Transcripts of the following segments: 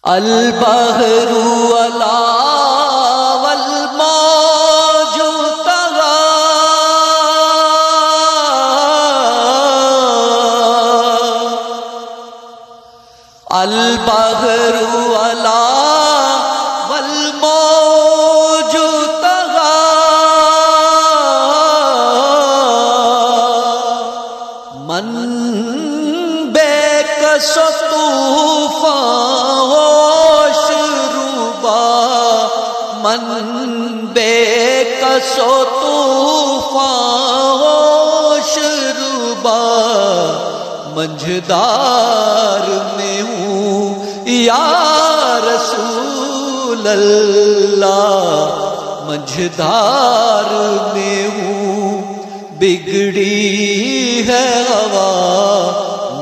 البحر علا والموج طغى البحر علا والموج طغى من بکش طوفان ہوش روبا من بکش طوفان ہوش روبا منجھدار میں ہوں یا رسول اللہ منجھدار میں ہوں بگڑی ہے ہوا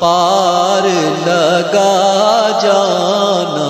پار لگا جانا